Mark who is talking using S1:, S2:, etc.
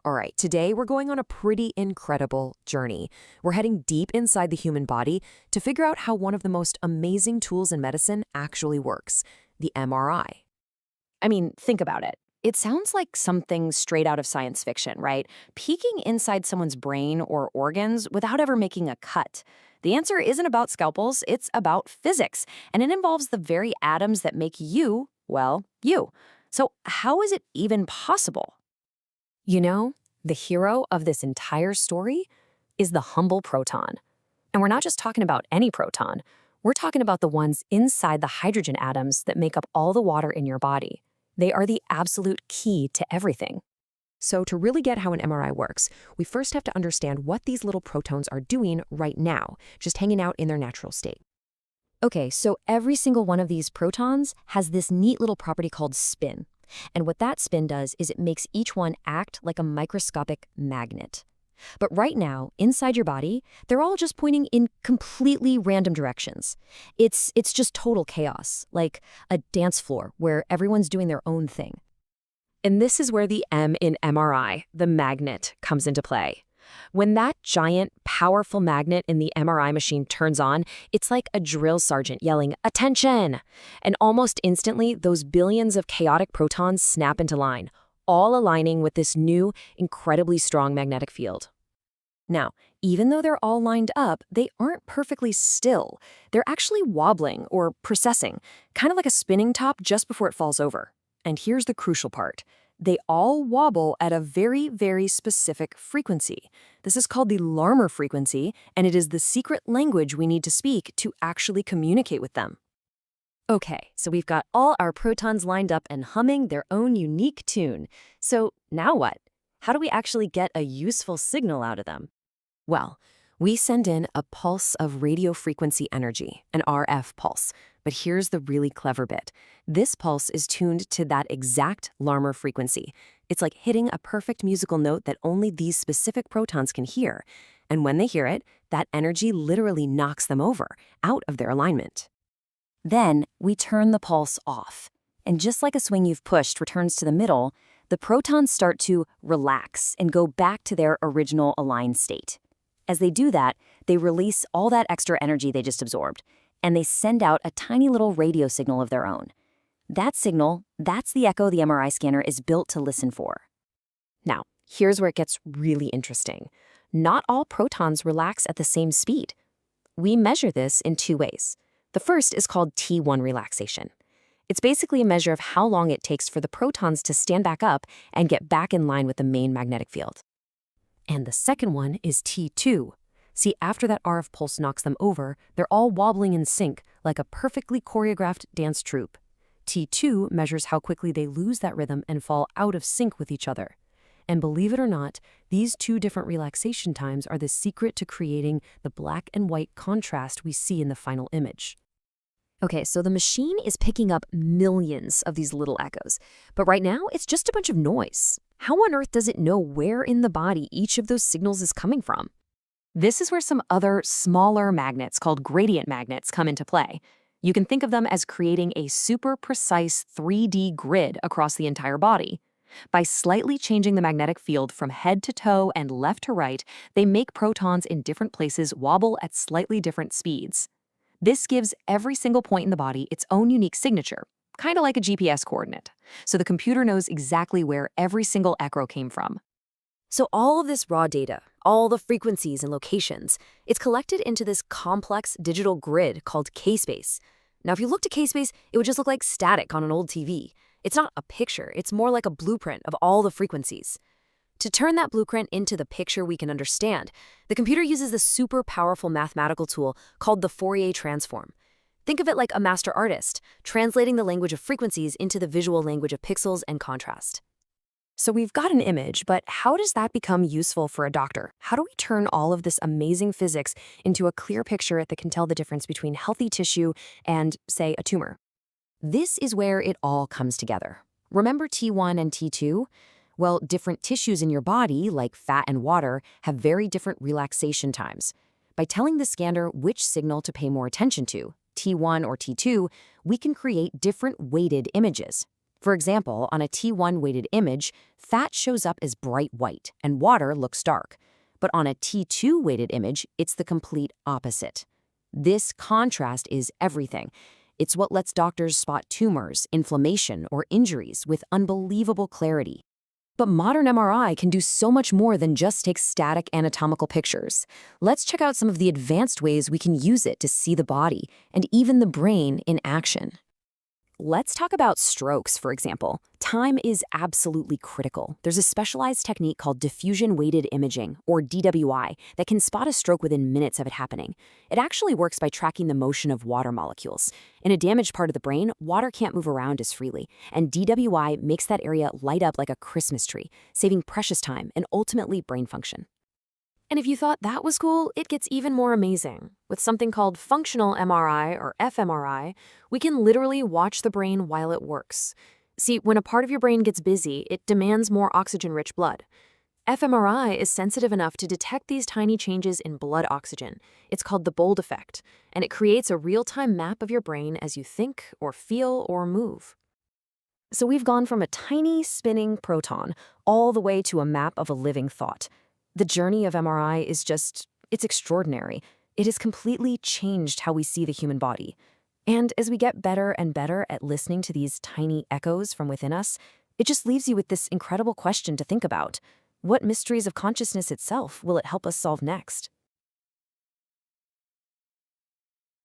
S1: All right, today we're going on a pretty incredible journey. We're heading deep inside the human body to figure out how one of the most amazing tools in medicine actually works, the MRI.
S2: I mean, think about it. It sounds like something straight out of science fiction, right? Peeking inside someone's brain or organs without ever making a cut. The answer isn't about scalpels, it's about physics, and it involves the very atoms that make you, well, you. So, how is it even possible?
S1: You know, the hero of this entire story is the humble proton. And we're not just talking about any proton. We're talking about the ones inside the hydrogen atoms that make up all the water in your body. They are the absolute key to everything. So to really get how an MRI works, we first have to understand what these little protons are doing right now, just hanging out in their natural state. Okay, so every single one of these protons has this neat little property called spin. And what that spin does is it makes each one act like a microscopic magnet. But right now, inside your body, they're all just pointing in completely random directions. It's just total chaos, like a dance floor where everyone's doing their own thing. And this is where the M in MRI, the magnet, comes into play. When that giant, powerful magnet in the MRI machine turns on, it's like a drill sergeant yelling, "Attention!" And almost instantly, those billions of chaotic protons snap into line, all aligning with this new, incredibly strong magnetic field. Now, even though they're all lined up, they aren't perfectly still. They're actually wobbling or precessing, kind of like a spinning top just before it falls over. And here's the crucial part. They all wobble at a very, very specific frequency. This is called the Larmor frequency, and it is the secret language we need to speak to actually communicate with them. Okay, so we've got all our protons lined up and humming their own unique tune. So now what? How do we actually get a useful signal out of them? Well, we send in a pulse of radio frequency energy, an RF pulse. But here's the really clever bit. This pulse is tuned to that exact Larmor frequency. It's like hitting a perfect musical note that only these specific protons can hear. And when they hear it, that energy literally knocks them over, out of their alignment.
S2: Then we turn the pulse off. And just like a swing you've pushed returns to the middle, the protons start to relax and go back to their original aligned state. As they do that, they release all that extra energy they just absorbed, and they send out a tiny little radio signal of their own. That signal, that's the echo the MRI scanner is built to listen for. Now, here's where it gets really interesting. Not all protons relax at the same speed. We measure this in two ways. The first is called T1 relaxation. It's basically a measure of how long it takes for the protons to stand back up and get back in line with the main magnetic field. And the second one is T2. See, after that RF pulse knocks them over, they're all wobbling in sync, like a perfectly choreographed dance troupe. T2 measures how quickly they lose that rhythm and fall out of sync with each other. And believe it or not, these two different relaxation times are the secret to creating the black and white contrast we see in the final image. Okay, so the machine is picking up millions of these little echoes, but right now it's just a bunch of noise. How on earth does it know where in the body each of those signals is coming from? This is where some other smaller magnets called gradient magnets come into play. You can think of them as creating a super precise 3D grid across the entire body. By slightly changing the magnetic field from head to toe and left to right, they make protons in different places wobble at slightly different speeds. This gives every single point in the body its own unique signature, kind of like a GPS coordinate, so the computer knows exactly where every single echo came from. So all of this raw data, all the frequencies and locations, it's collected into this complex digital grid called K-space. Now, if you looked at K-space, it would just look like static on an old TV. It's not a picture, it's more like a blueprint of all the frequencies. To turn that blueprint into the picture we can understand, the computer uses this super powerful mathematical tool called the Fourier transform. Think of it like a master artist, translating the language of frequencies into the visual language of pixels and contrast. So we've got an image, but how does that become useful for a doctor? How do we turn all of this amazing physics into a clear picture that can tell the difference between healthy tissue and, say, a tumor? This is where it all comes together. Remember T1 and T2? Well, different tissues in your body, like fat and water, have very different relaxation times. By telling the scanner which signal to pay more attention to, T1 or T2, we can create different weighted images. For example, on a T1 weighted image, fat shows up as bright white and water looks dark. But on a T2 weighted image, it's the complete opposite. This contrast is everything. It's what lets doctors spot tumors, inflammation, or injuries with unbelievable clarity. But modern MRI can do so much more than just take static anatomical pictures. Let's check out some of the advanced ways we can use it to see the body and even the brain in action. Let's talk about strokes, for example. Time is absolutely critical. There's a specialized technique called diffusion-weighted imaging, or DWI, that can spot a stroke within minutes of it happening. It actually works by tracking the motion of water molecules. In a damaged part of the brain, water can't move around as freely, and DWI makes that area light up like a Christmas tree, saving precious time and ultimately brain function.
S1: And if you thought that was cool, it gets even more amazing. With something called functional MRI or fMRI, we can literally watch the brain while it works. See, when a part of your brain gets busy, it demands more oxygen-rich blood. fMRI is sensitive enough to detect these tiny changes in blood oxygen. It's called the Bold effect, and it creates a real-time map of your brain as you think or feel or move. So we've gone from a tiny spinning proton all the way to a map of a living thought. The journey of MRI is it's extraordinary. It has completely changed how we see the human body. And as we get better and better at listening to these tiny echoes from within us, it just leaves you with this incredible question to think about. What mysteries of consciousness itself will it help us solve next?